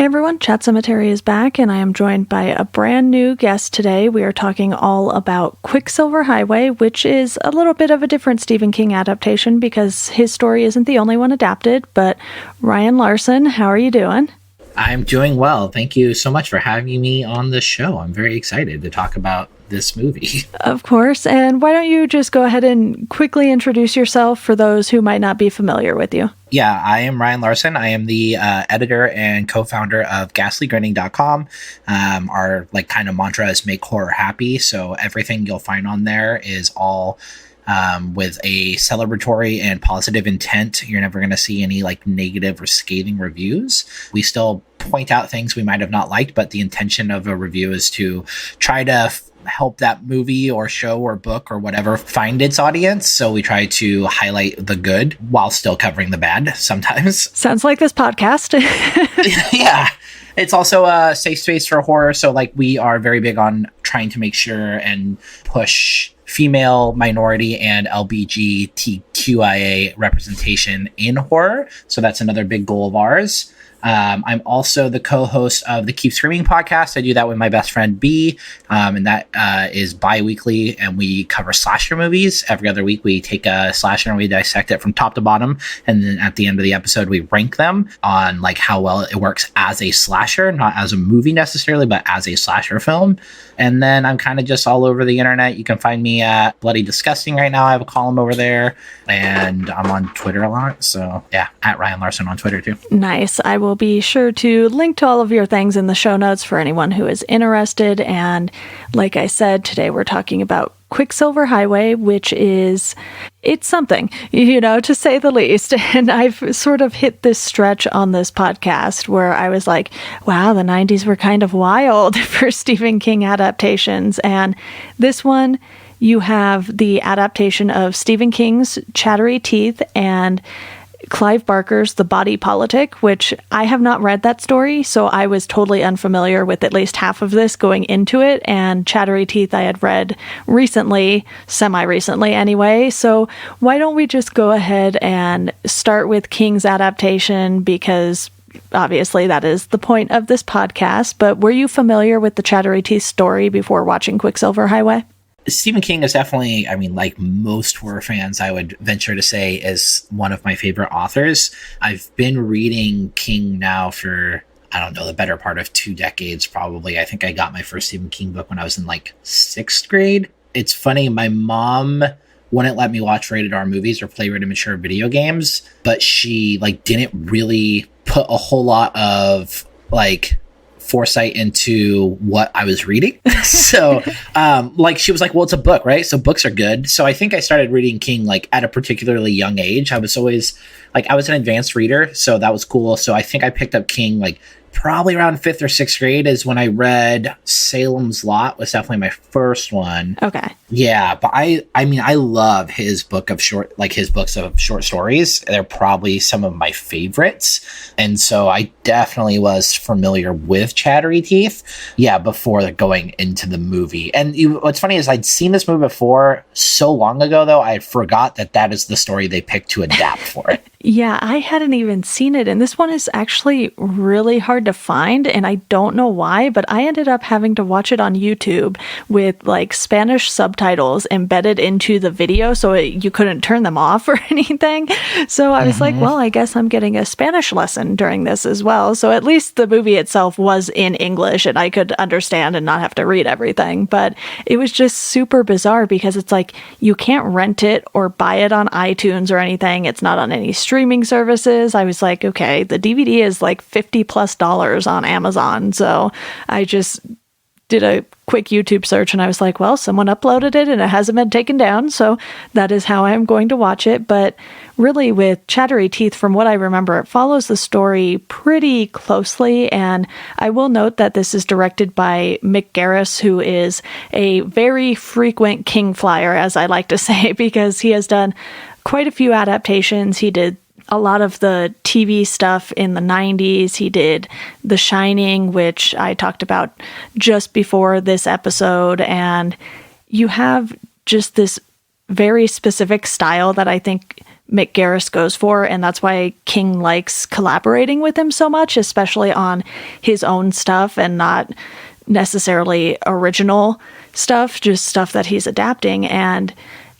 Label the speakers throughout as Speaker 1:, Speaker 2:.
Speaker 1: Hey everyone, Chat Sematary is back, and I am joined by a brand new guest today. We are talking all about Quicksilver Highway, which is a little bit of a different Stephen King adaptation because his story isn't the only one adapted. But Ryan Larson, how are you doing?
Speaker 2: I'm doing well. Thank you so much for having me on the show. I'm very excited to talk about this movie.
Speaker 1: Of course. And why don't you just go ahead and quickly introduce yourself for those who might not be familiar with you?
Speaker 2: Yeah, I am Ryan Larson. I am the editor and co-founder of ghastlygrinning.com. Our kind of mantra is make horror happy. So everything you'll find on there is all with a celebratory and positive intent. You're never going to see any negative or scathing reviews. We still point out things we might have not liked, but the intention of a review is to try to help that movie or show or book or whatever find its audience. So we try to highlight the good while still covering the bad sometimes.
Speaker 1: Sounds like this podcast.
Speaker 2: Yeah. It's also a safe space for horror. So we are very big on trying to make sure and push female, minority, and LGBTQIA representation in horror. So that's another big goal of ours. I'm also the co-host of the Keep Screaming podcast. I do that with my best friend B, and that is bi-weekly, and we cover slasher movies. Every other week, we take a slasher and we dissect it from top to bottom, and then at the end of the episode, we rank them on how well it works as a slasher, not as a movie necessarily, but as a slasher film. And then I'm kind of just all over the internet. You can find me at Bloody Disgusting right now. I have a column over there, and I'm on Twitter a lot. So yeah, at Ryan Larson on Twitter too.
Speaker 1: Nice. I will be sure to link to all of your things in the show notes for anyone who is interested. And like I said, today we're talking about Quicksilver Highway, which is, it's something, to say the least. And I've sort of hit this stretch on this podcast where I was like, wow, the 90s were kind of wild for Stephen King adaptations. And this one, you have the adaptation of Stephen King's Chattery Teeth and Clive Barker's The Body Politic, which I have not read that story, so I was totally unfamiliar with at least half of this going into it, and Chattery Teeth I had read recently, semi-recently anyway, so why don't we just go ahead and start with King's adaptation, because obviously that is the point of this podcast, but were you familiar with the Chattery Teeth story before watching Quicksilver Highway?
Speaker 2: Stephen King is definitely, like most horror fans, I would venture to say, is one of my favorite authors. I've been reading King now for, I don't know, the better part of 2 decades, probably. I think I got my first Stephen King book when I was in 6th grade. It's funny, my mom wouldn't let me watch rated R movies or play rated mature video games, but she didn't really put a whole lot of foresight into what I was reading. So she was like, well, it's a book, right? So books are good. So I think I started reading King at a particularly young age. I was always I was an advanced reader, so that was cool. So I think I picked up King probably around 5th or 6th grade is when I read Salem's Lot, was definitely my first one.
Speaker 1: Okay.
Speaker 2: Yeah, but I love his book of his books of short stories. They're probably some of my favorites. And so I definitely was familiar with Chattery Teeth, before going into the movie. And what's funny is I'd seen this movie before so long ago, though, I forgot that is the story they picked to adapt for it.
Speaker 1: Yeah, I hadn't even seen it, and this one is actually really hard to find, and I don't know why, but I ended up having to watch it on YouTube with Spanish subtitles embedded into the video, so you couldn't turn them off or anything. So I was like, well, I guess I'm getting a Spanish lesson during this as well. So at least the movie itself was in English, and I could understand and not have to read everything. But it was just super bizarre because it's you can't rent it or buy it on iTunes or anything. It's not on any streaming services. I was like, okay, the DVD is $50+ on Amazon. So I just did a quick YouTube search and I was like, well, someone uploaded it and it hasn't been taken down. So that is how I'm going to watch it. But really with Chattery Teeth, from what I remember, it follows the story pretty closely. And I will note that this is directed by Mick Garris, who is a very frequent King flyer, as I like to say, because he has done quite a few adaptations. He did a lot of the TV stuff in the 90s. He did The Shining, which I talked about just before this episode. And you have just this very specific style that I think Mick Garris goes for, and that's why King likes collaborating with him so much, especially on his own stuff and not necessarily original stuff, just stuff that he's adapting. And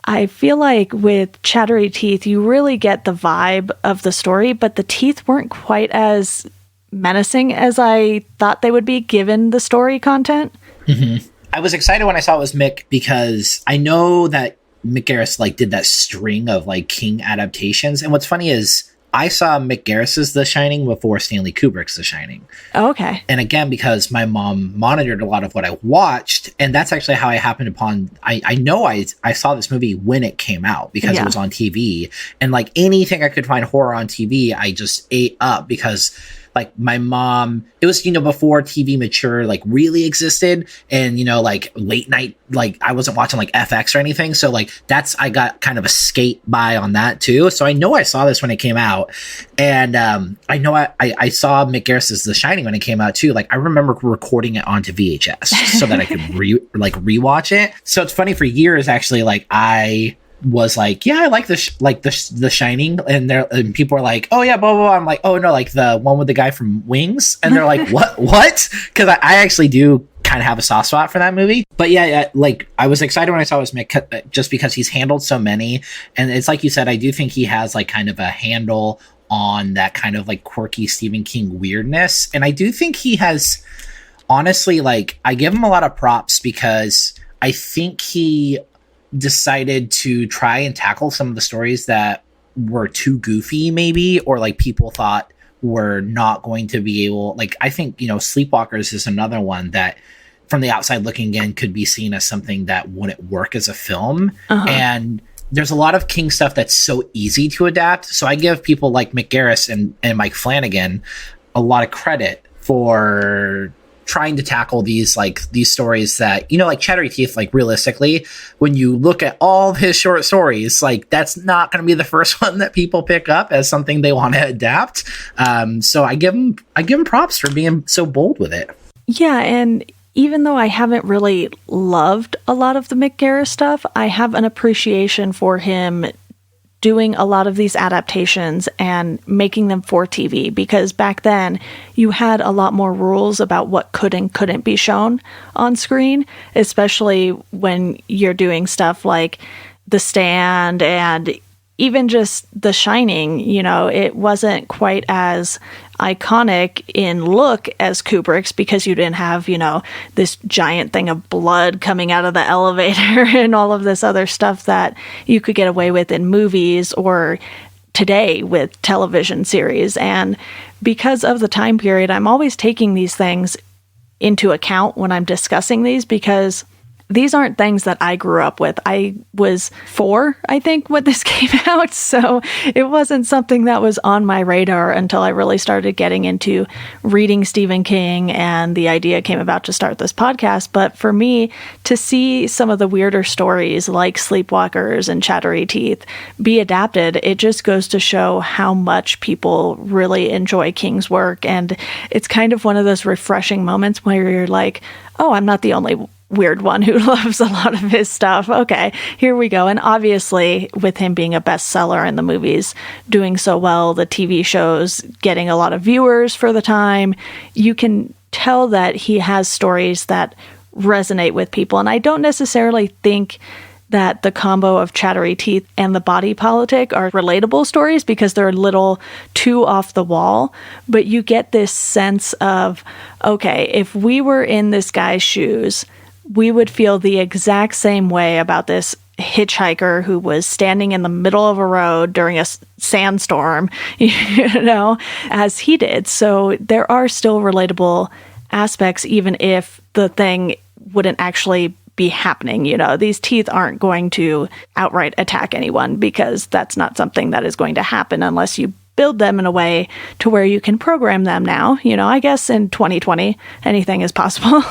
Speaker 1: I feel like with Chattery Teeth, you really get the vibe of the story, but the teeth weren't quite as menacing as I thought they would be given the story content.
Speaker 2: Mm-hmm. I was excited when I saw it was Mick because I know that Mick Garris like did that string of like King adaptations. And what's funny is I saw Mick Garris's The Shining before Stanley Kubrick's The Shining.
Speaker 1: Oh, okay.
Speaker 2: And again, because my mom monitored a lot of what I watched, and that's actually how I happened upon, I know I saw this movie when it came out because it was on TV. And like anything I could find horror on TV, I just ate up because like my mom, it was, before TV Mature like really existed and, like late night, like I wasn't watching like FX or anything. So like I got kind of a skate by on that too. So I know I saw this when it came out. And I know I saw Mick Garris's The Shining when it came out too. Like I remember recording it onto VHS so that I could rewatch it. So it's funny, for years actually, like I was like, yeah, I like the Shining, and people are like, oh yeah, blah blah blah. I'm like, oh no, like the one with the guy from Wings, and they're like, what? Because I actually do kind of have a soft spot for that movie. But yeah, like I was excited when I saw it was Mick, just because he's handled so many, and it's like you said, I do think he has like kind of a handle on that kind of like quirky Stephen King weirdness, and I do think he has, honestly, like I give him a lot of props because I think he decided to try and tackle some of the stories that were too goofy maybe, or like people thought were not going to be able, like I think Sleepwalkers is another one that from the outside looking in could be seen as something that wouldn't work as a film. And there's a lot of King stuff that's so easy to adapt, so I give people like Mick Garris and Mike Flanagan a lot of credit for trying to tackle these stories that, like Chattery Teeth, like realistically, when you look at all of his short stories, like that's not going to be the first one that people pick up as something they want to adapt. So I give him props for being so bold with it.
Speaker 1: Yeah. And even though I haven't really loved a lot of the Mick Garris stuff, I have an appreciation for him doing a lot of these adaptations and making them for TV, because back then you had a lot more rules about what could and couldn't be shown on screen, especially when you're doing stuff like The Stand and even just The Shining. It wasn't quite as iconic in look as Kubrick's because you didn't have, this giant thing of blood coming out of the elevator and all of this other stuff that you could get away with in movies or today with television series. And because of the time period, I'm always taking these things into account when I'm discussing these, because these aren't things that I grew up with. I was 4, I think, when this came out, so it wasn't something that was on my radar until I really started getting into reading Stephen King, and the idea came about to start this podcast. But for me, to see some of the weirder stories like Sleepwalkers and Chattery Teeth be adapted, it just goes to show how much people really enjoy King's work, and it's kind of one of those refreshing moments where you're like, oh, I'm not the only weird one who loves a lot of his stuff. Okay, here we go. And obviously, with him being a bestseller and the movies doing so well, the TV shows getting a lot of viewers for the time, you can tell that he has stories that resonate with people. And I don't necessarily think that the combo of Chattery Teeth and The Body Politic are relatable stories because they're a little too off the wall, but you get this sense of, okay, if we were in this guy's shoes, we would feel the exact same way about this hitchhiker who was standing in the middle of a road during a sandstorm, as he did. So there are still relatable aspects, even if the thing wouldn't actually be happening. These teeth aren't going to outright attack anyone, because that's not something that is going to happen unless you build them in a way to where you can program them now. I guess in 2020, anything is possible.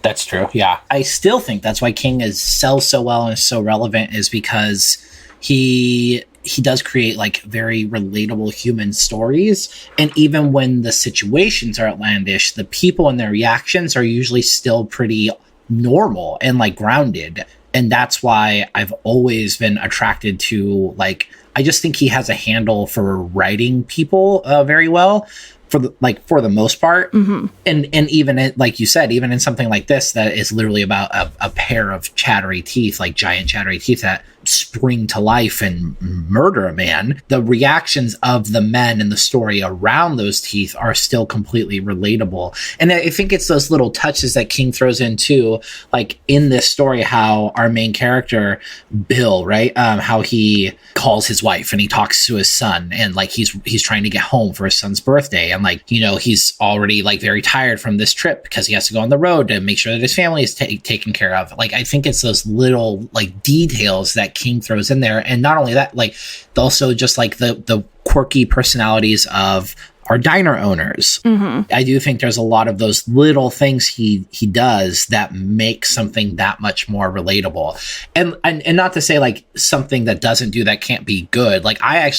Speaker 2: That's true. Yeah. I still think that's why King sells so well and is so relevant, is because he does create like very relatable human stories. And even when the situations are outlandish, the people and their reactions are usually still pretty normal and like grounded. And that's why I've always been attracted to, like, I just think he has a handle for writing people very well, for the most part. And even like you said, even in something like this that is literally about a pair of chattery teeth, like giant chattery teeth that spring to life and murder a man, the reactions of the men in the story around those teeth are still completely relatable. And I think it's those little touches that King throws in too, like in this story, how our main character Bill, right, how he calls his wife and he talks to his son, and like he's trying to get home for his son's birthday, and like, you know, he's already like very tired from this trip because he has to go on the road to make sure that his family is taken care of. Like, I think it's those little like details that King throws in there. And not only that, like also just like the quirky personalities of our diner owners. I do think there's a lot of those little things he does that make something that much more relatable. And not to say like something that doesn't do that can't be good. Like I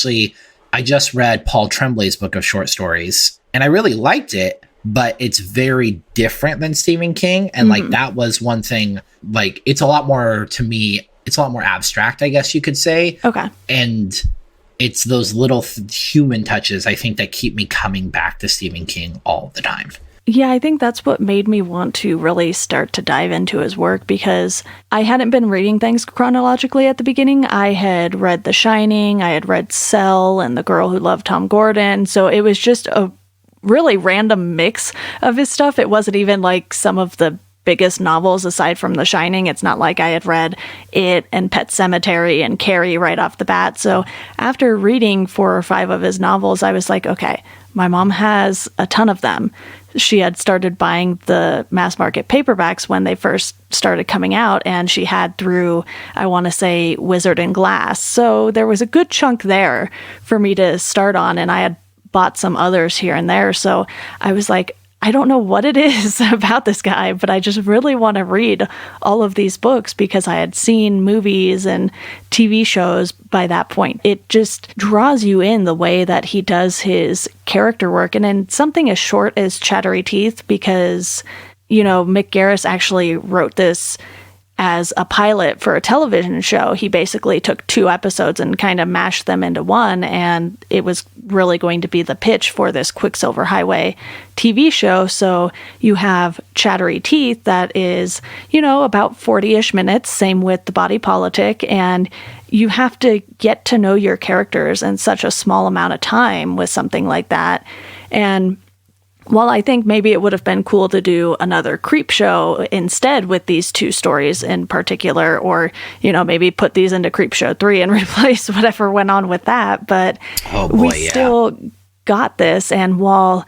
Speaker 2: just read Paul Tremblay's book of short stories and I really liked it, but it's very different than Stephen King. And like that was one thing, like it's a lot more, to me, it's a lot more abstract, I guess you could say.
Speaker 1: Okay.
Speaker 2: And it's those little human touches, I think, that keep me coming back to Stephen King all the time.
Speaker 1: Yeah, I think that's what made me want to really start to dive into his work, because I hadn't been reading things chronologically at the beginning. I had read The Shining, I had read Cell and The Girl Who Loved Tom Gordon, so it was just a really random mix of his stuff. It wasn't even like some of the biggest novels aside from The Shining. It's not like I had read It and Pet Sematary and Carrie right off the bat. So after reading 4 or 5 of his novels, I was like, okay, my mom has a ton of them. She had started buying the mass market paperbacks when they first started coming out, and she had through, I want to say, Wizard and Glass. So there was a good chunk there for me to start on, and I had bought some others here and there. So I was like, I don't know what it is about this guy, but I just really want to read all of these books because I had seen movies and TV shows by that point. It just draws you in the way that he does his character work. And in something as short as Chattery Teeth, because, you know, Mick Garris actually wrote this as a pilot for a television show. He basically took 2 episodes and kind of mashed them into one, and it was really going to be the pitch for this Quicksilver Highway TV show. So you have Chattery Teeth that is, you know, about 40-ish minutes, same with The Body Politic, and you have to get to know your characters in such a small amount of time with something like that. And while I think maybe it would have been cool to do another creep show instead with these 2 stories in particular, or, you know, maybe put these into Creep Show 3 and replace whatever went on with that. But still got this. And while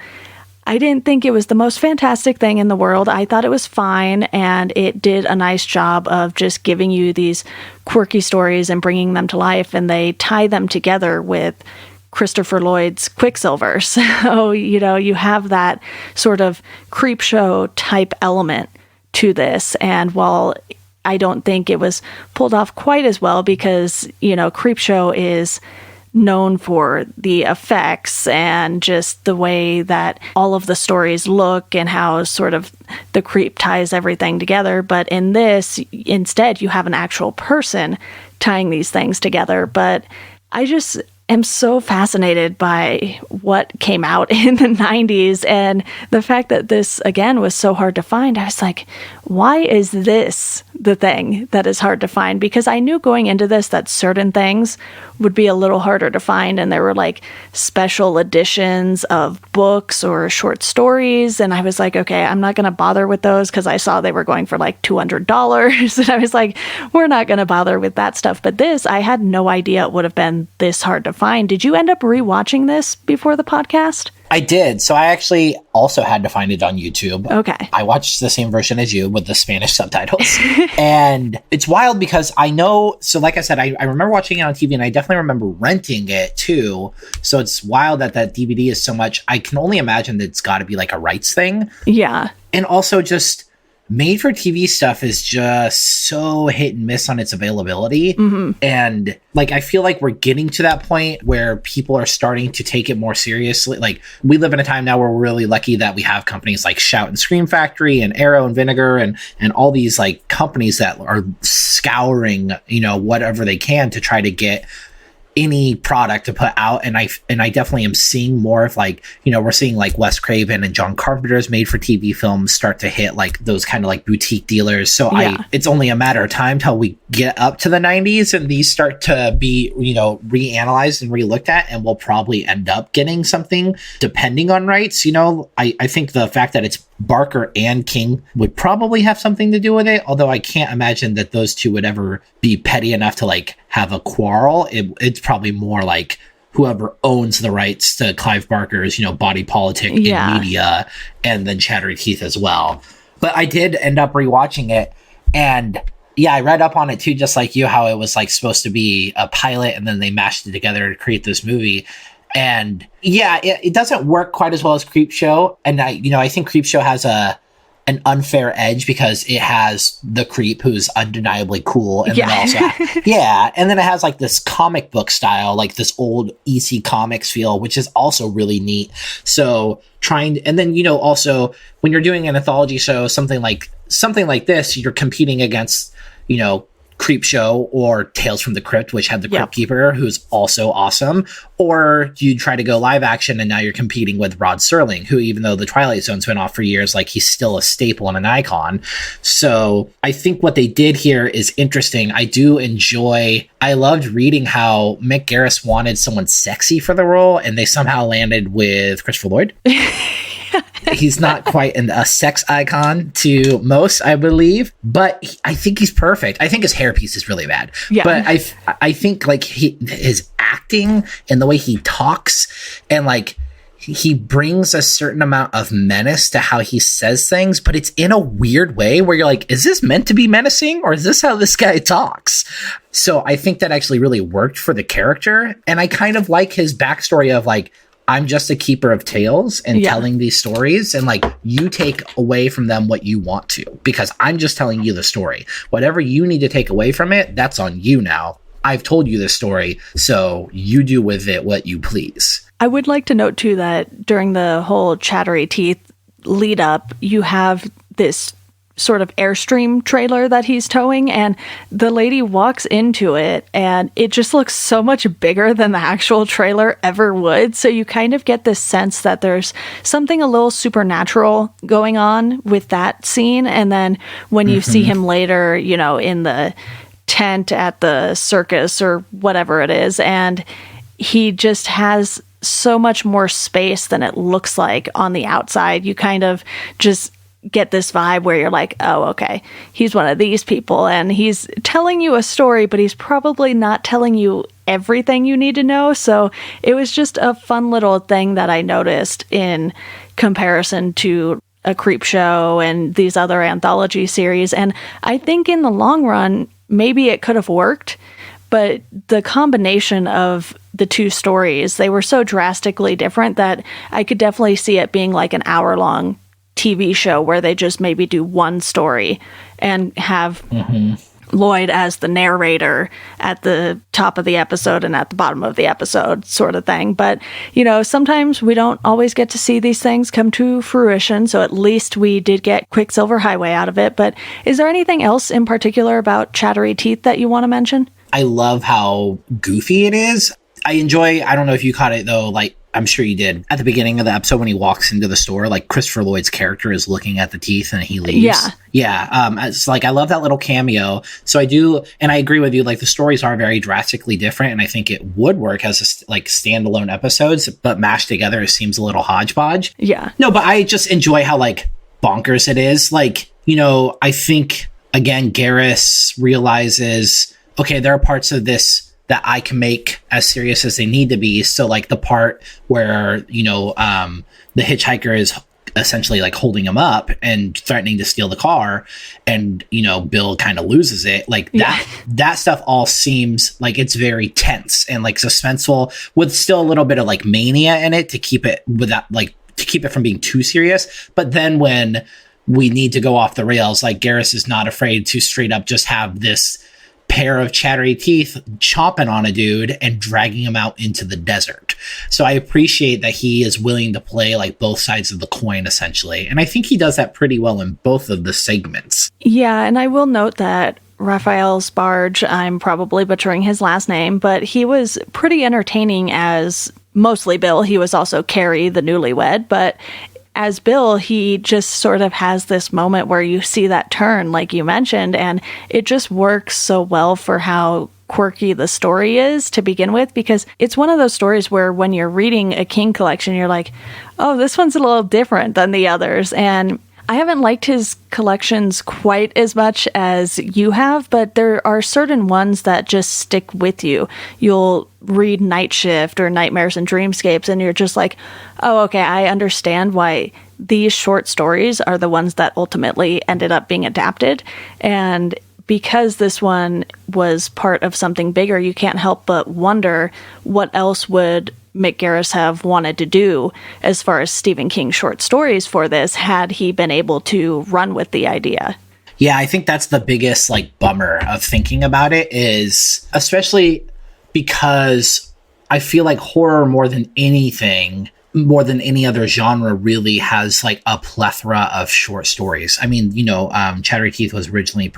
Speaker 1: I didn't think it was the most fantastic thing in the world, I thought it was fine. And it did a nice job of just giving you these quirky stories and bringing them to life. And they tie them together with Christopher Lloyd's Quicksilver. So, you know, you have that sort of creep show type element to this. And while I don't think it was pulled off quite as well because, you know, creep show is known for the effects and just the way that all of the stories look and how sort of the creep ties everything together. But in this, instead, you have an actual person tying these things together. But I just am so fascinated by what came out in the 90s, and the fact that this, again, was so hard to find. I was like, why is this the thing that is hard to find? Because I knew going into this that certain things would be a little harder to find, and there were like special editions of books or short stories, and I was like, okay, I'm not going to bother with those because I saw they were going for like $200, and I was like, we're not going to bother with that stuff. But this, I had no idea it would have been this hard to find. Did you end up rewatching this before the podcast?
Speaker 2: I did. So I actually also had to find it on YouTube.
Speaker 1: Okay.
Speaker 2: I watched the same version as you with the Spanish subtitles. And it's wild because I know, so like I said, I remember watching it on TV, and I definitely remember renting it too. So it's wild that that DVD is so much. I can only imagine that it's got to be like a rights thing.
Speaker 1: Yeah.
Speaker 2: And also just made for TV stuff is just so hit and miss on its availability. And like, I feel like we're getting to that point where people are starting to take it more seriously. Like, we live in a time now where we're really lucky that we have companies like Shout and Scream Factory and Arrow and Vinegar and all these like companies that are scouring, you know, whatever they can to try to get any product to put out. And I definitely am seeing more of like, you know, we're seeing like Wes Craven and John Carpenter's made for TV films start to hit like those kind of like boutique dealers. So it's only a matter of time till we get up to the 90s and these start to be, you know, reanalyzed and relooked at, and we'll probably end up getting something depending on rights. You know, I think the fact that it's Barker and King would probably have something to do with it, although I can't imagine that those two would ever be petty enough to like have a quarrel. It's probably more like whoever owns the rights to Clive Barker's, you know, body politic in media, and then Chattery Teeth as well. But I did end up rewatching it, and yeah, I read up on it too, just like you, how it was like supposed to be a pilot and then they mashed it together to create this movie. And yeah, it doesn't work quite as well as Creepshow. And I think Creepshow has an unfair edge because it has the creep who's undeniably cool. And then also, and then it has like this comic book style, like this old EC Comics feel, which is also really neat. So and then, you know, also when you're doing an anthology show, something like this, you're competing against, you know, Creepshow or Tales from the Crypt, which had the Crypt Keeper, who's also awesome. Or you try to go live action and now you're competing with Rod Serling, who, even though the Twilight Zone's been off for years, like, he's still a staple and an icon. So I think what they did here is interesting. I loved reading how Mick Garris wanted someone sexy for the role, and they somehow landed with Christopher Lloyd. He's not quite a sex icon to most, I believe, but I think he's perfect. I think his hairpiece is really bad, but I think like his acting and the way he talks, and like he brings a certain amount of menace to how he says things, but it's in a weird way where you're like, is this meant to be menacing, or is this how this guy talks? So I think that actually really worked for the character, and I kind of like his backstory of like, I'm just a keeper of tales and telling these stories, and like, you take away from them what you want to, because I'm just telling you the story. Whatever you need to take away from it, that's on you now. I've told you this story, so you do with it what you please.
Speaker 1: I would like to note too that during the whole Chattery Teeth lead up, you have this sort of Airstream trailer that he's towing, and the lady walks into it and it just looks so much bigger than the actual trailer ever would. So you kind of get this sense that there's something a little supernatural going on with that scene. And then when you see him later, you know, in the tent at the circus or whatever it is, and he just has so much more space than it looks like on the outside. You kind of just get this vibe where you're like, oh, okay, he's one of these people and he's telling you a story, but he's probably not telling you everything you need to know. So it was just a fun little thing that I noticed in comparison to a Creepshow and these other anthology series. And I think in the long run, maybe it could have worked, but the combination of the two stories, they were so drastically different that I could definitely see it being like an hour-long TV show where they just maybe do one story and have Lloyd as the narrator at the top of the episode and at the bottom of the episode, sort of thing. But, you know, sometimes we don't always get to see these things come to fruition, so at least we did get Quicksilver Highway out of it. But is there anything else in particular about Chattery Teeth that you want to mention?
Speaker 2: I love how goofy it is. I don't know if you caught it though, like, I'm sure you did. At the beginning of the episode, when he walks into the store, like, Christopher Lloyd's character is looking at the teeth and he leaves. Yeah. It's like, I love that little cameo. So I do, and I agree with you. Like, the stories are very drastically different, and I think it would work as standalone episodes, but mashed together, it seems a little hodgepodge.
Speaker 1: Yeah.
Speaker 2: No, but I just enjoy how like bonkers it is. Like, you know, I think again, Garris realizes, okay, there are parts of this that I can make as serious as they need to be. So like the part where, you know, the hitchhiker is essentially like holding him up and threatening to steal the car, and, you know, Bill kind of loses it. Like that stuff all seems like it's very tense and like suspenseful, with still a little bit of like mania in it to keep it from being too serious. But then when we need to go off the rails. Like Garrus is not afraid to straight up just have this pair of chattery teeth chomping on a dude and dragging him out into the desert. So I appreciate that he is willing to play like both sides of the coin, essentially. And I think he does that pretty well in both of the segments.
Speaker 1: Yeah, and I will note that Raphael Sparge, I'm probably butchering his last name, but he was pretty entertaining as mostly Bill. He was also Carrie, the newlywed, but as Bill, he just sort of has this moment where you see that turn, like you mentioned, and it just works so well for how quirky the story is to begin with, because it's one of those stories where when you're reading a King collection, you're like, oh, this one's a little different than the others. And I haven't liked his collections quite as much as you have, but there are certain ones that just stick with you. You'll read Night Shift or Nightmares and Dreamscapes, and you're just like, oh, okay, I understand why these short stories are the ones that ultimately ended up being adapted. And because this one was part of something bigger, you can't help but wonder what else would Mick Garris have wanted to do as far as Stephen King short stories for this, had he been able to run with the idea.
Speaker 2: Yeah, I think that's the biggest like bummer of thinking about it, is especially because I feel like horror more than anything, more than any other genre, really has like a plethora of short stories. I mean, Chattery Teeth was originally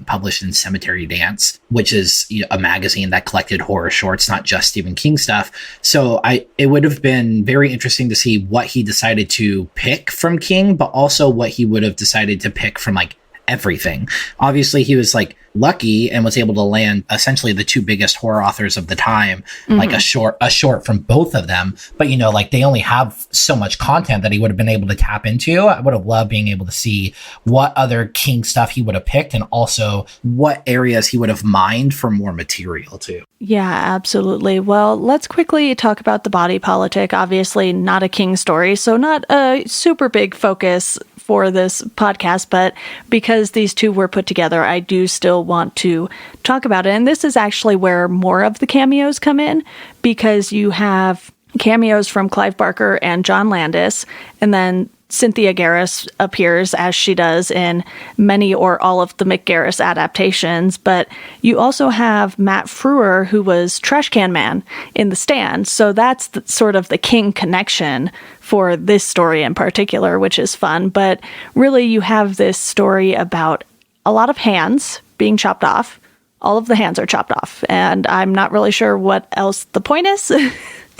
Speaker 2: published in Cemetery Dance, which is a magazine that collected horror shorts, not just Stephen King stuff. So it would have been very interesting to see what he decided to pick from King, but also what he would have decided to pick from like everything. Obviously, he was like lucky and was able to land essentially the two biggest horror authors of the time, like a short from both of them. But like they only have so much content that he would have been able to tap into. I would have loved being able to see what other King stuff he would have picked, and also what areas he would have mined for more material too.
Speaker 1: Yeah, absolutely. Well, let's quickly talk about the body politic. Obviously not a King story, so not a super big focus for this podcast, but because these two were put together, I do still want to talk about it. And this is actually where more of the cameos come in, because you have cameos from Clive Barker and John Landis, and then Cynthia Garris appears, as she does in many or all of the Mick Garris adaptations, but you also have Matt Frewer, who was Trash Can Man in The Stand, so that's sort of the King connection for this story in particular, which is fun. But really, you have this story about a lot of hands being chopped off. All of the hands are chopped off, and I'm not really sure what else the point is.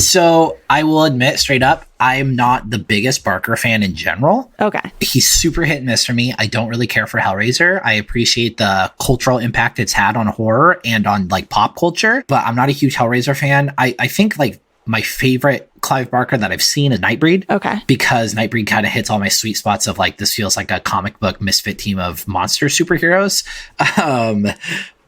Speaker 2: So I will admit straight up, I'm not the biggest Barker fan in general.
Speaker 1: Okay.
Speaker 2: He's super hit and miss for me. I don't really care for Hellraiser. I appreciate the cultural impact it's had on horror and on like pop culture, but I'm not a huge Hellraiser fan. I think like my favorite Clive Barker that I've seen is Nightbreed.
Speaker 1: Okay.
Speaker 2: Because Nightbreed kind of hits all my sweet spots of like, this feels like a comic book misfit team of monster superheroes.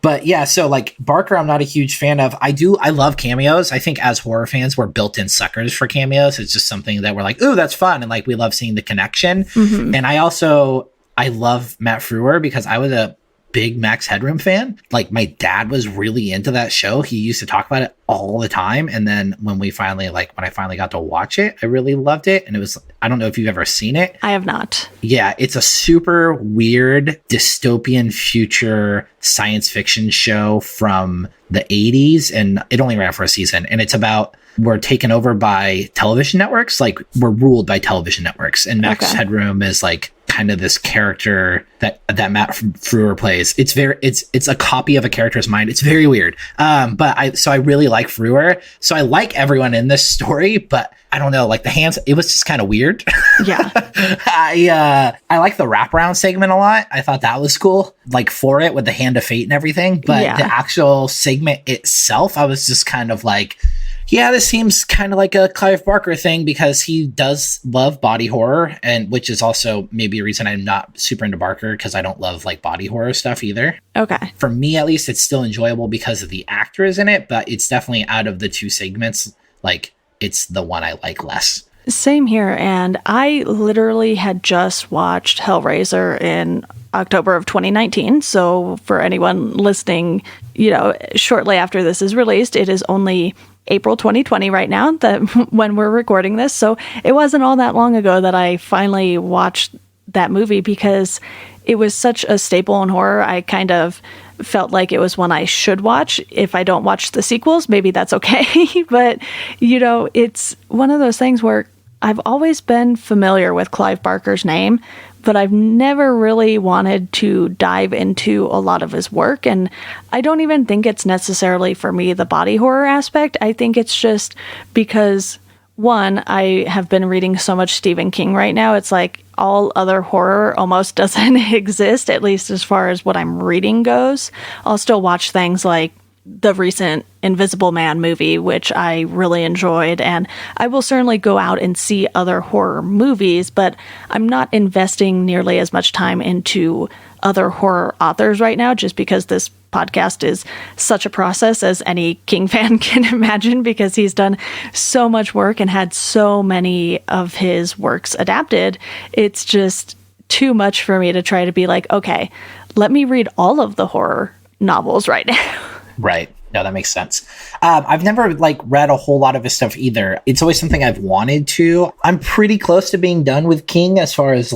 Speaker 2: But yeah, so like Barker, I'm not a huge fan of. I love cameos. I think as horror fans, we're built-in suckers for cameos. It's just something that we're like, ooh, that's fun. And like, we love seeing the connection. Mm-hmm. And I love Matt Frewer because I was a big Max Headroom fan. Like my dad was really into that show. He used to talk about it all the time. And then when I finally got to watch it, I really loved it. And it was, I don't know if you've ever seen it.
Speaker 1: I have not.
Speaker 2: Yeah, it's a super weird dystopian future science fiction show from the 80s. And it only ran for a season. And it's about, we're taken over by television networks. Like we're ruled by television networks. And Max Headroom is like kind of this character that Matt Frewer plays. It's a copy of a character's mind. It's very weird. But I really like Frewer. So I like everyone in this story, but I don't know, like the hands, it was just kind of weird.
Speaker 1: Yeah.
Speaker 2: I like the wraparound segment a lot. I thought that was cool, like for it with the hand of fate and everything. But the actual segment itself, I was just kind of like, yeah, this seems kind of like a Clive Barker thing because he does love body horror, and which is also maybe a reason I'm not super into Barker, because I don't love like body horror stuff either.
Speaker 1: Okay.
Speaker 2: For me, at least, it's still enjoyable because of the actors in it, but it's definitely out of the two segments, like it's the one I like less.
Speaker 1: Same here, and I literally had just watched Hellraiser in October of 2019, so for anyone listening, shortly after this is released, it is only April 2020 right now, that when we're recording this, so it wasn't all that long ago that I finally watched that movie because it was such a staple in horror. I kind of felt like it was one I should watch. If I don't watch the sequels, maybe that's okay. But, it's one of those things where I've always been familiar with Clive Barker's name, but I've never really wanted to dive into a lot of his work. And I don't even think it's necessarily for me the body horror aspect. I think it's just because, one, I have been reading so much Stephen King right now. It's like all other horror almost doesn't exist, at least as far as what I'm reading goes. I'll still watch things like the recent Invisible Man movie, which I really enjoyed, and I will certainly go out and see other horror movies, but I'm not investing nearly as much time into other horror authors right now, just because this podcast is such a process, as any King fan can imagine, because he's done so much work and had so many of his works adapted. It's just too much for me to try to be like, okay, let me read all of the horror novels right now.
Speaker 2: Right. No, that makes sense. I've never read a whole lot of his stuff either. It's always something I've wanted to. I'm pretty close to being done with King as far as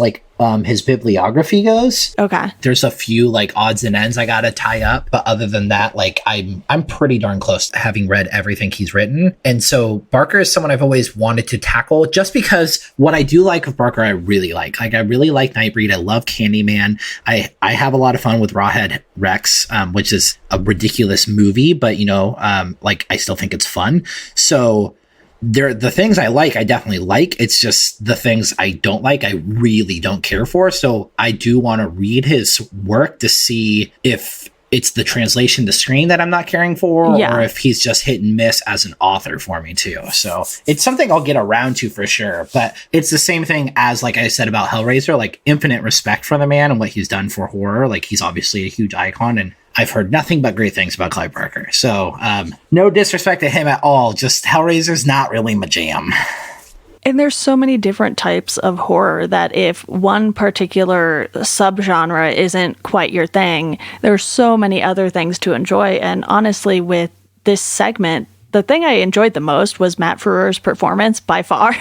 Speaker 2: his bibliography goes.
Speaker 1: Okay.
Speaker 2: There's a few odds and ends I gotta tie up, but other than that, I'm pretty darn close to having read everything he's written. And so Barker is someone I've always wanted to tackle, just because what I do like of Barker, I really like. I really like Nightbreed. I love Candyman. I have a lot of fun with Rawhead Rex, which is a ridiculous movie, but I still think it's fun. So the things I like, I definitely like. It's just the things I don't like, I really don't care for. So I do want to read his work to see if it's the translation to screen that I'm not caring for, or if he's just hit and miss as an author for me too. So it's something I'll get around to for sure. But it's the same thing as, like I said about Hellraiser, infinite respect for the man and what he's done for horror. He's obviously a huge icon, and I've heard nothing but great things about Clive Barker. So no disrespect to him at all. Just Hellraiser's not really my jam.
Speaker 1: And there's so many different types of horror that if one particular subgenre isn't quite your thing, there's so many other things to enjoy. And honestly, with this segment, the thing I enjoyed the most was Matt Frewer's performance by far.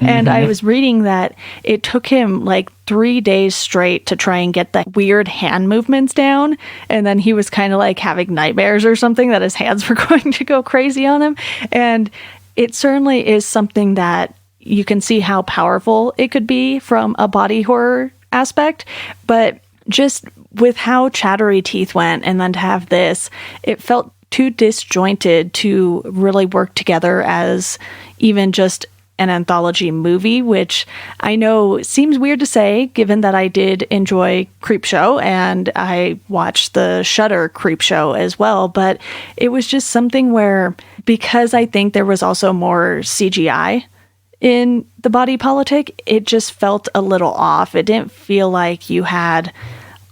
Speaker 1: And I was reading that it took him 3 days straight to try and get the weird hand movements down. And then he was kind of having nightmares or something that his hands were going to go crazy on him. And it certainly is something that you can see how powerful it could be from a body horror aspect. But just with how Chattery Teeth went, and then to have this, it felt too disjointed to really work together as even just an anthology movie, which I know seems weird to say, given that I did enjoy Creepshow and I watched the Shudder Creepshow as well. But it was just something where, because I think there was also more CGI in the body politic, it just felt a little off. It didn't feel like you had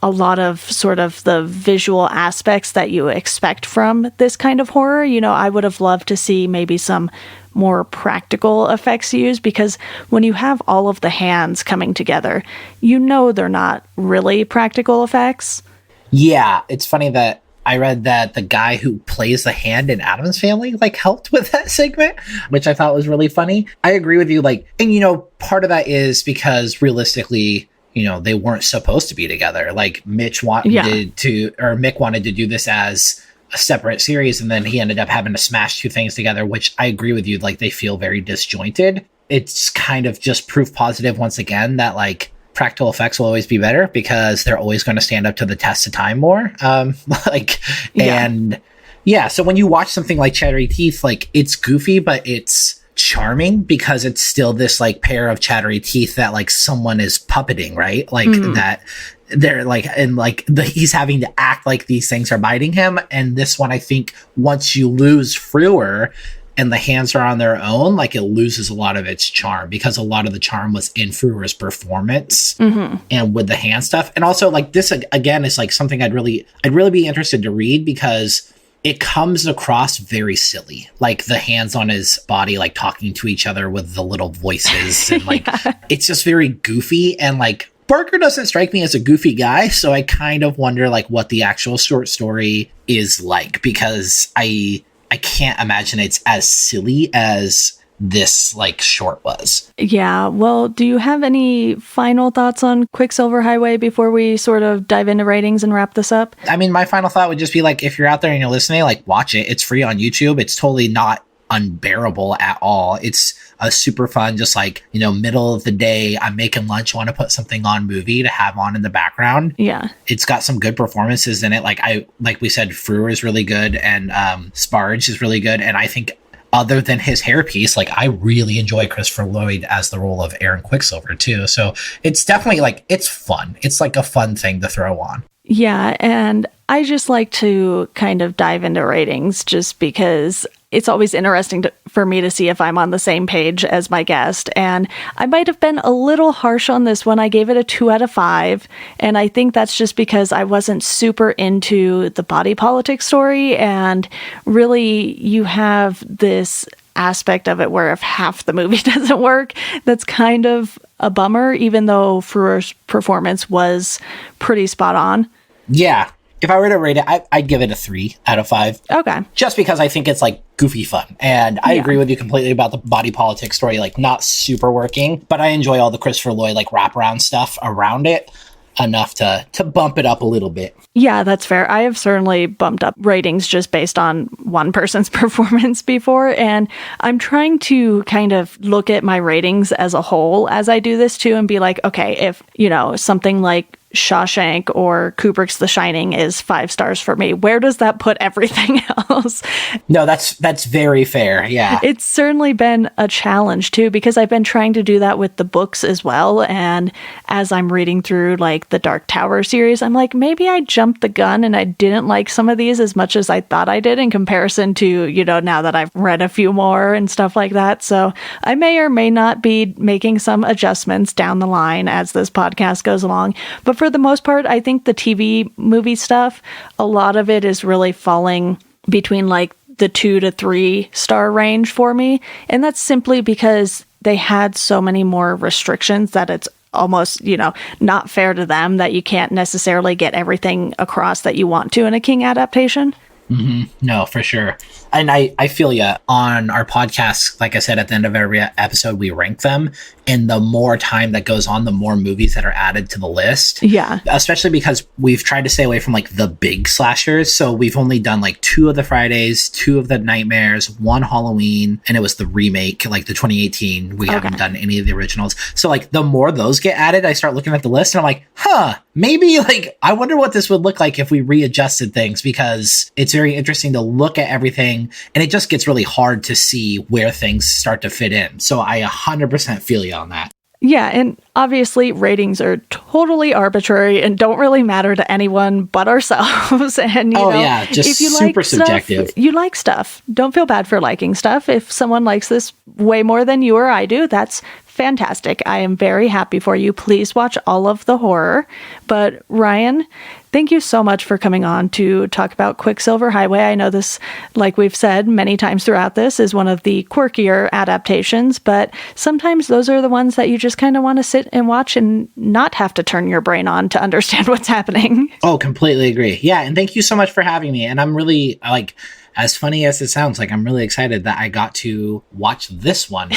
Speaker 1: a lot of sort of the visual aspects that you expect from this kind of horror. I would have loved to see maybe some more practical effects used, because when you have all of the hands coming together, they're not really practical effects. Yeah,
Speaker 2: it's funny that I read that the guy who plays the hand in Addams Family helped with that segment, which I thought was really funny. I agree with you. And part of that is because realistically, they weren't supposed to be together. Mick wanted to do this as a separate series, and then he ended up having to smash two things together, which I agree with you. They feel very disjointed. It's kind of just proof positive once again that practical effects will always be better, because they're always going to stand up to the test of time more. So when you watch something like Chattery Teeth, it's goofy, but it's charming because it's still this pair of chattery teeth that someone is puppeting, right? That they're he's having to act like these things are biting him. And this one, I think once you lose Frewer and the hands are on their own, it loses a lot of its charm, because a lot of the charm was in Frewer's performance and with the hand stuff. And also this again is something I'd really be interested to read, because it comes across very silly, the hands on his body, talking to each other with the little voices, and it's just very goofy. And Barker doesn't strike me as a goofy guy, so I kind of wonder what the actual short story is because I can't imagine it's as silly as this like short was.
Speaker 1: Yeah. Well, do you have any final thoughts on Quicksilver Highway before we sort of dive into ratings and wrap this up?
Speaker 2: I mean, my final thought would just be like, if you're out there and you're listening, like watch it. It's free on YouTube. It's totally not unbearable at all. It's a super fun, just like, you know, middle of the day, I'm making lunch, want to put something on movie to have on in the background.
Speaker 1: Yeah.
Speaker 2: It's got some good performances in it. Like we said, Frewer is really good and Sparge is really good. And I think other than his hairpiece, like I really enjoy Christopher Lloyd as the role of Aaron Quicksilver too. So it's definitely like, it's fun. It's like a fun thing to throw on.
Speaker 1: Yeah, and I just like to kind of dive into ratings just because it's always interesting for me to see if I'm on the same page as my guest. And I might have been a little harsh on this one. I gave it a 2 out of 5. And I think that's just because I wasn't super into the body politics story. And really, you have this aspect of it where if half the movie doesn't work, that's kind of a bummer, even though Frewer's performance was pretty spot on.
Speaker 2: Yeah. If I were to rate it, I'd give it a 3 out of 5.
Speaker 1: Okay.
Speaker 2: Just because I think it's like goofy fun. And I agree with you completely about the body politics story, like not super working, but I enjoy all the Christopher Lloyd like wraparound stuff around it enough to bump it up a little bit.
Speaker 1: Yeah, that's fair. I have certainly bumped up ratings just based on one person's performance before. And I'm trying to kind of look at my ratings as a whole as I do this too and be like, okay, if, you know, something like Shawshank or Kubrick's The Shining is 5 stars for me, where does that put everything else?
Speaker 2: No, that's very fair. Yeah.
Speaker 1: It's certainly been a challenge too, because I've been trying to do that with the books as well. And as I'm reading through like the Dark Tower series, I'm like, maybe I jumped the gun and I didn't like some of these as much as I thought I did in comparison to, you know, now that I've read a few more and stuff like that. So I may or may not be making some adjustments down the line as this podcast goes along. But for the most part, I think the TV movie stuff, a lot of it is really falling between like the 2 to 3 star range for me. And that's simply because they had so many more restrictions that it's almost, you know, not fair to them that you can't necessarily get everything across that you want to in a King adaptation.
Speaker 2: Mm-hmm. No, for sure. And I feel you. On our podcast, like I said, at the end of every episode, we rank them. And the more time that goes on, the more movies that are added to the list.
Speaker 1: Yeah.
Speaker 2: Especially because we've tried to stay away from like the big slashers. So we've only done like 2 of the Fridays, 2 of the Nightmares, 1 Halloween, and it was the remake, like the 2018. We haven't done any of the originals. So like the more those get added, I start looking at the list and I'm like, maybe like, I wonder what this would look like if we readjusted things, because it's very interesting to look at everything and it just gets really hard to see where things start to fit in. So I 100% feel you on that.
Speaker 1: Yeah, and obviously ratings are totally arbitrary and don't really matter to anyone but ourselves. And you know,
Speaker 2: just
Speaker 1: if you
Speaker 2: super
Speaker 1: like
Speaker 2: subjective.
Speaker 1: Stuff, you like stuff. Don't feel bad for liking stuff. If someone likes this way more than you or I do, that's fantastic. I am very happy for you. Please watch all of the horror. But Ryan, thank you so much for coming on to talk about Quicksilver Highway. I know this, like we've said many times throughout this, is one of the quirkier adaptations, but sometimes those are the ones that you just kind of want to sit and watch and not have to turn your brain on to understand what's happening.
Speaker 2: Oh, completely agree. Yeah, and thank you so much for having me. And I'm really, like, as funny as it sounds, like I'm really excited that I got to watch this one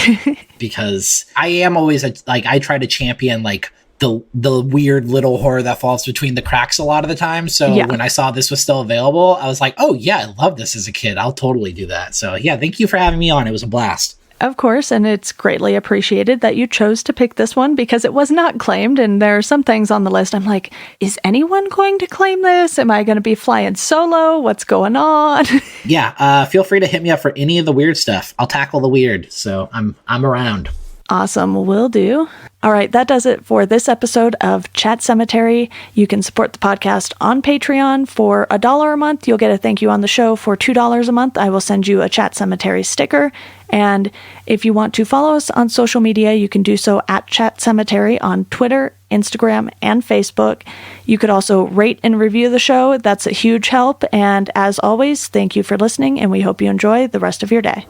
Speaker 2: because I am always I try to champion like the weird little horror that falls between the cracks a lot of the time. So when I saw this was still available, I was like, oh yeah, I love this as a kid. I'll totally do that. So yeah, thank you for having me on. It was a blast.
Speaker 1: Of course, and it's greatly appreciated that you chose to pick this one because it was not claimed, and there are some things on the list I'm like, is anyone going to claim this? Am I going to be flying solo? What's going on?
Speaker 2: Yeah, feel free to hit me up for any of the weird stuff. I'll tackle the weird, so I'm around.
Speaker 1: Awesome, will do. All right, that does it for this episode of Chat Sematary. You can support the podcast on Patreon for $1 a month. You'll get a thank you on the show. For $2 a month, I will send you a Chat Sematary sticker. And if you want to follow us on social media, you can do so at Chat Sematary on Twitter, Instagram, and Facebook. You could also rate and review the show. That's a huge help. And as always, thank you for listening, and we hope you enjoy the rest of your day.